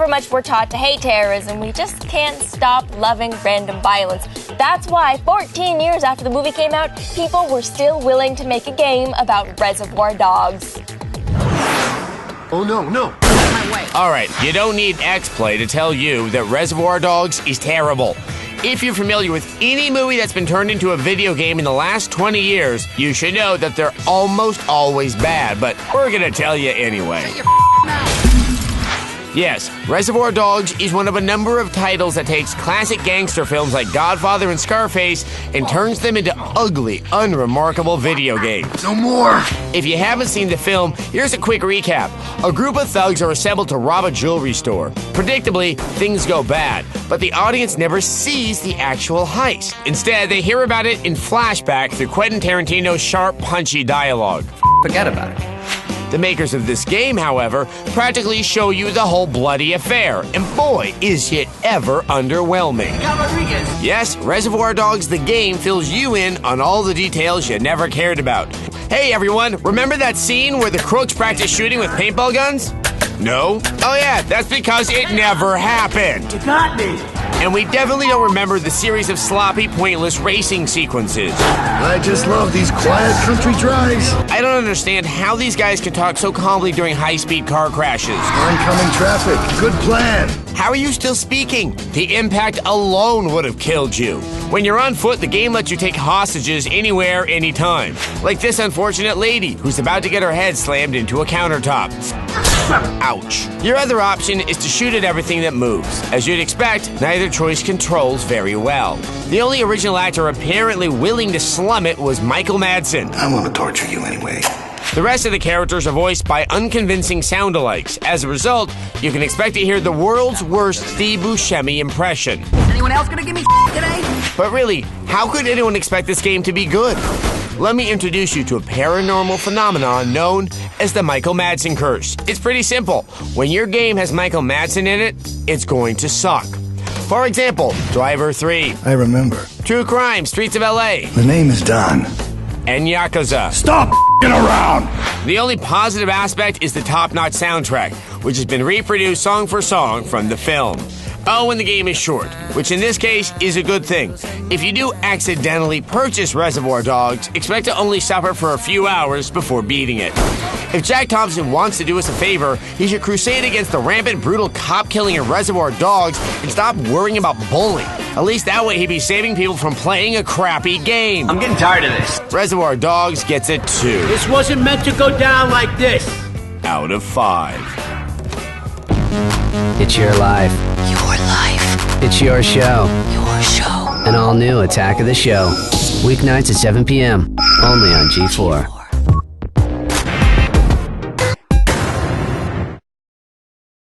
however much we're taught to hate terrorism, we just can't stop loving random violence. That's why 14 years after the movie came out, people were still willing to make a game about Reservoir Dogs. Oh, no. All right, you don't need X-Play to tell you that Reservoir Dogs is terrible. If you're familiar with any movie that's been turned into a video game in the last 20 years, you should know that they're almost always bad, but we're gonna tell you anyway. Yes, Reservoir Dogs is one of a number of titles that takes classic gangster films like Godfather and Scarface and turns them into ugly, unremarkable video games. No more! If you haven't seen the film, here's a quick recap. A group of thugs are assembled to rob a jewelry store. Predictably, things go bad, but the audience never sees the actual heist. Instead, they hear about it in flashback through Quentin Tarantino's sharp, punchy dialogue. Forget about it. The makers of this game, however, practically show you the whole bloody affair, and boy, is it ever underwhelming. Yes, Reservoir Dogs the game fills you in on all the details you never cared about. Hey everyone, remember that scene where the crooks practice shooting with paintball guns? No? Oh yeah, that's because it never happened. You got me. And we definitely don't remember the series of sloppy, pointless racing sequences. I just love these quiet country drives. I don't understand how these guys can talk so calmly during high-speed car crashes. Oncoming traffic. Good plan. How are you still speaking? The impact alone would have killed you. When you're on foot, the game lets you take hostages anywhere, anytime. Like this unfortunate lady who's about to get her head slammed into a countertop. Ouch. Your other option is to shoot at everything that moves. As you'd expect, neither choice controls very well. The only original actor apparently willing to slum it was Michael Madsen. I want to torture you anyway. The rest of the characters are voiced by unconvincing sound-alikes. As a result, you can expect to hear the world's worst Steve Buscemi impression. Anyone else gonna give me today? But really, how could anyone expect this game to be good? Let me introduce you to a paranormal phenomenon known as the Michael Madsen curse. It's pretty simple. When your game has Michael Madsen in it, it's going to suck. For example, Driver 3. I remember. True Crime, Streets of LA. The name is Don. And Yakuza. Stop around! The only positive aspect is the top-notch soundtrack, which has been reproduced song for song from the film. Oh, and the game is short, which in this case is a good thing. If you do accidentally purchase Reservoir Dogs, expect to only suffer for a few hours before beating it. If Jack Thompson wants to do us a favor, he should crusade against the rampant, brutal cop killing in Reservoir Dogs and stop worrying about bullying. At least that way he'd be saving people from playing a crappy game. I'm getting tired of this. Reservoir Dogs gets a 2 This wasn't meant to go down like this. out of 5. It's your life. Your life. It's your show. Your show. An all-new Attack of the Show. Weeknights at 7 p.m. Only on G4.